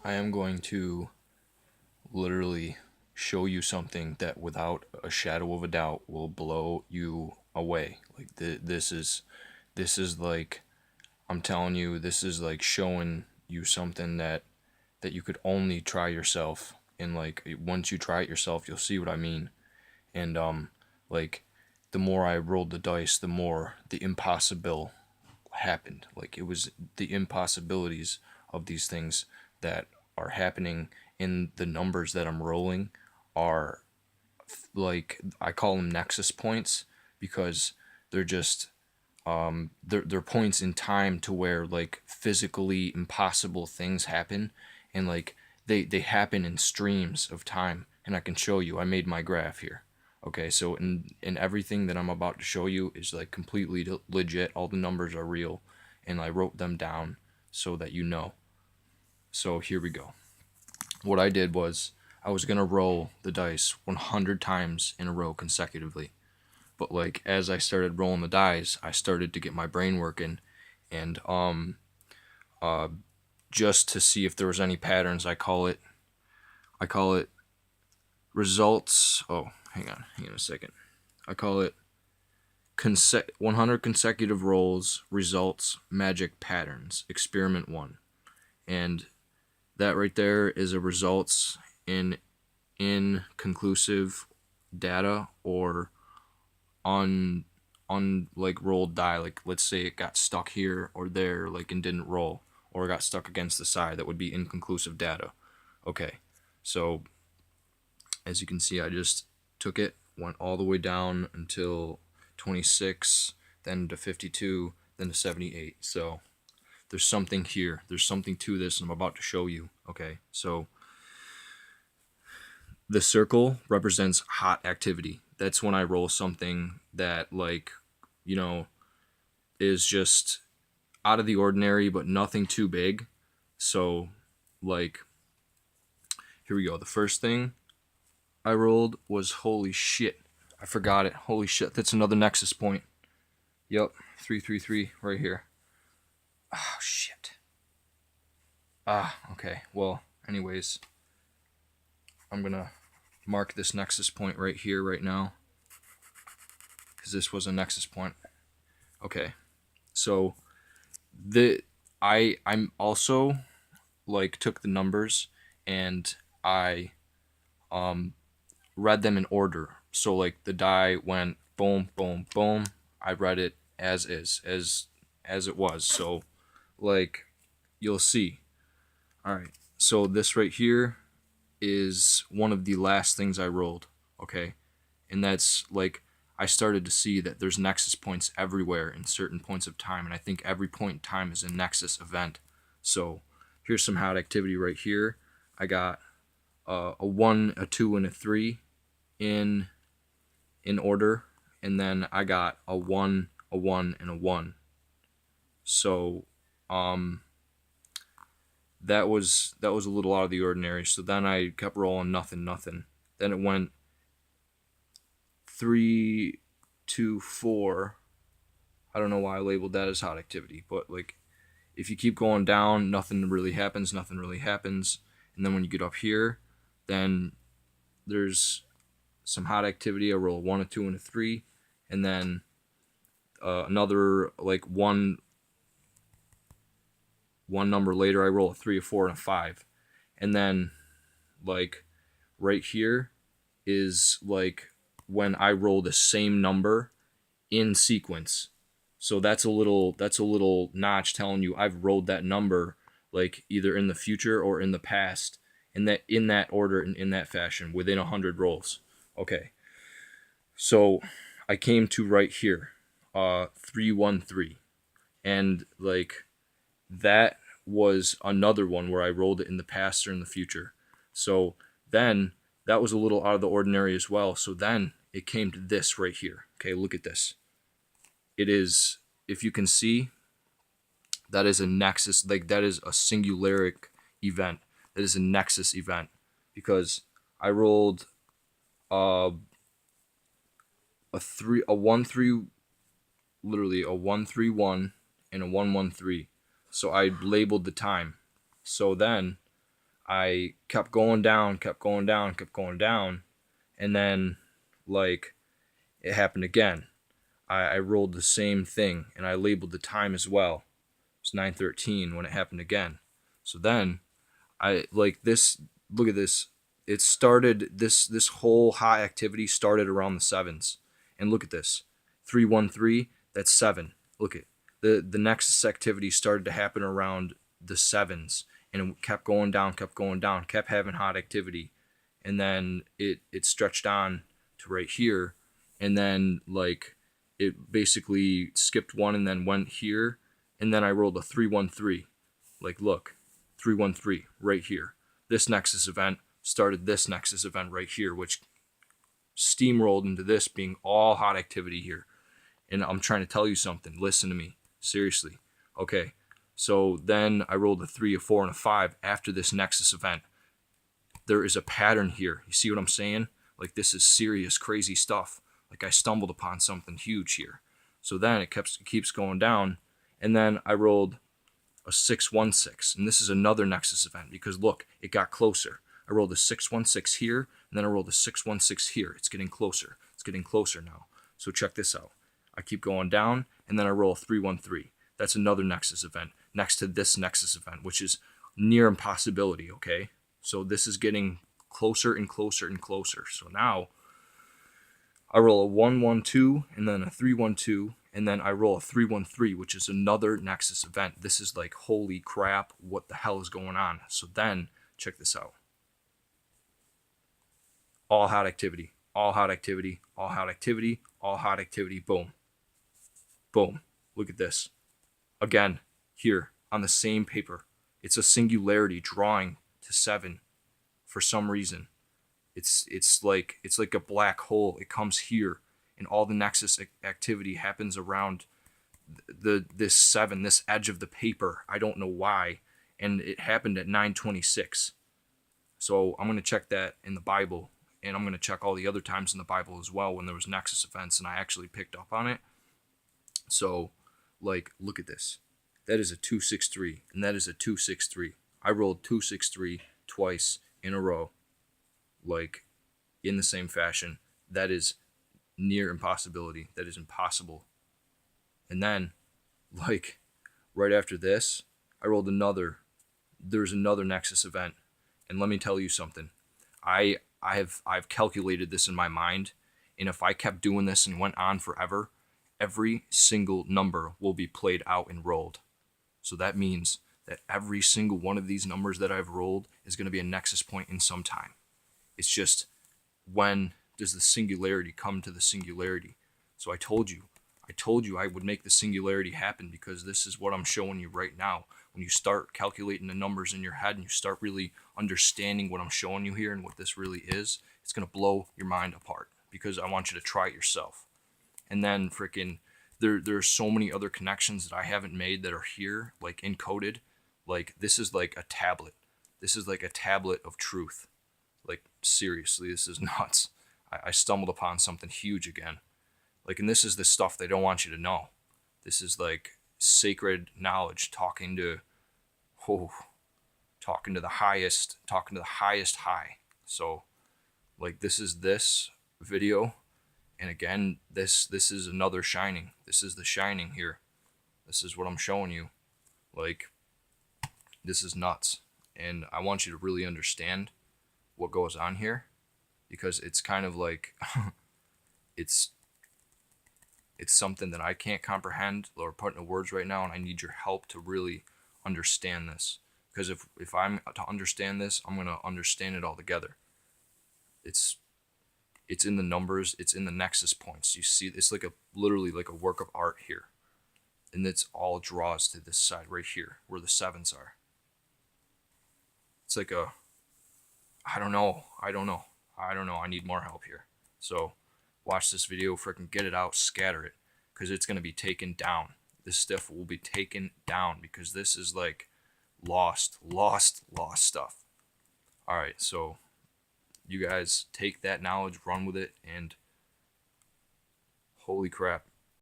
I am going to literally show you something that without a shadow of a doubt will blow you away. Like this is like, I'm telling you, this is like showing you something that you could only try yourself, and like once you try it yourself you'll see what I mean. And like the more I rolled the dice, the more the impossible happened. Like it was the impossibilities of these things that are happening in the numbers that I'm rolling are, like, I call them nexus points, because they're just they're points in time to where like physically impossible things happen, and like they happen in streams of time. And I can show you, I made my graph here. Okay, so in everything that I'm about to show you is like completely legit. All the numbers are real, and I wrote them down so that you know. So here we go. What I did was I was gonna roll the dice 100 times in a row consecutively. But like as I started rolling the dice, I started to get my brain working, and just to see if there was any patterns. I call it results. Oh, hang on a second. I call it 100 consecutive rolls results magic patterns experiment 1. And that right there is a results in inconclusive data, or on like rolled die. Like let's say it got stuck here or there, like, and didn't roll, or got stuck against the side. That would be inconclusive data. Okay, so as you can see, I just took it, went all the way down until 26, then to 52, then to 78. So there's something here. There's something to this, and I'm about to show you. Okay, so the circle represents hot activity. That's when I roll something that, like, you know, is just out of the ordinary, but nothing too big. So, like, here we go. The first thing I rolled was, holy shit, I forgot it. Holy shit, that's another nexus point. Yep, 333 right here. Oh shit. Okay. Well, anyways, I'm gonna mark this nexus point right here, right now, because this was a nexus point. Okay, so the I'm also, like, took the numbers, and I read them in order. So like the die went boom, boom, boom. I read it as is, as it was. So like you'll see. All right. So this right here is one of the last things I rolled. Okay, and that's like, I started to see that there's nexus points everywhere in certain points of time, and I think every point in time is a nexus event. So here's some hot activity right here. I got a 1, a 2, and a 3 in order, and then I got a 1, a 1, and a 1. So that was a little out of the ordinary. So then I kept rolling, nothing, nothing. Then it went 3, 2, 4. I don't know why I labeled that as hot activity, but like if you keep going down, nothing really happens, nothing really happens. And then when you get up here, then there's some hot activity. I roll a 1, a 2, and a 3, and then another, like, one number later, I roll a 3, a 4, and a 5. And then like right here is like when I roll the same number in sequence. So that's a little notch telling you I've rolled that number, like, either in the future or in the past, and that in that order and in that fashion within 100 rolls. Okay, so I came to right here, 313, and like that was another one where I rolled it in the past or in the future. So then that was a little out of the ordinary as well. So then it came to this right here. Okay, look at this. It is, if you can see, that is a nexus, like that is a singularity event. That is a nexus event, because I rolled uh, a 1 3, literally a 1 3 1 and a 1 1 3. So I labeled the time. So then I kept going down, kept going down, kept going down, and then like it happened again. I rolled the same thing and I labeled the time as well. It's 9:13 when it happened again. So then I like this. Look at this. It started this whole high activity started around the sevens, and look at this, 313. That's seven. Look at the Nexus activity started to happen around the sevens, and it kept going down, kept going down, kept having hot activity, and then it stretched on to right here, and then like it basically skipped one and then went here, and then I rolled a 313. Like look, 313 right here. This Nexus event started this Nexus event right here, which steamrolled into this being all hot activity here. And I'm trying to tell you something. Listen to me. Seriously. Okay. So then I rolled a 3, a 4, and a 5 after this Nexus event. There is a pattern here. You see what I'm saying? Like this is serious, crazy stuff. Like I stumbled upon something huge here. So then it keeps going down. And then I rolled a 616, and this is another Nexus event because look, it got closer. I rolled a 616 here, and then I rolled a 616 here. It's getting closer. It's getting closer now. So check this out. I keep going down, and then I roll a 313. That's another Nexus event next to this Nexus event, which is near impossibility, okay? So this is getting closer and closer and closer. So now I roll a 112 and then a 312, and then I roll a 313, which is another Nexus event. This is like, holy crap, what the hell is going on? So then, check this out. All hot activity, all hot activity, all hot activity, all hot activity, boom. Boom. Look at this. Again, here on the same paper. It's a singularity drawing to 7 for some reason. It's like a black hole. It comes here, and all the Nexus activity happens around this 7, this edge of the paper. I don't know why, and it happened at 9:26. So I'm gonna check that in the Bible, and I'm gonna check all the other times in the Bible as well when there was Nexus events, and I actually picked up on it. So, like, look at this. That is a 263, and that is a 263. I rolled 263 twice in a row, like in the same fashion. That is near impossibility. That is impossible. And then, like, right after this, I rolled another. There's another Nexus event, and let me tell you something. I've calculated this in my mind, and if I kept doing this and went on forever, every single number will be played out and rolled. So that means that every single one of these numbers that I've rolled is going to be a Nexus point in some time. It's just, when does the singularity come to the singularity? So I told you I would make the singularity happen, because this is what I'm showing you right now. When you start calculating the numbers in your head and you start really understanding what I'm showing you here and what this really is, it's going to blow your mind apart, because I want you to try it yourself. And then freaking there's so many other connections that I haven't made that are here, like encoded. Like this is like a tablet. This is like a tablet of truth. Like seriously, this is nuts. I stumbled upon something huge again. Like, and this is the stuff they don't want you to know. This is like sacred knowledge, talking to the highest high. So like this is this video. And again, this is another shining. This is the shining here. This is what I'm showing you. Like, this is nuts. And I want you to really understand what goes on here, because it's kind of like it's something that I can't comprehend or put into words right now, and I need your help to really understand this. Because if I'm to understand this, I'm going to understand it all together. It's in the numbers, it's in the Nexus points. You see, it's like literally like a work of art here. And it's all draws to this side right here where the 7s are. It's like I don't know. I need more help here. So watch this video, freaking get it out, scatter it, because it's going to be taken down. This stuff will be taken down, because this is like lost stuff. All right, so you guys take that knowledge, run with it, and holy crap,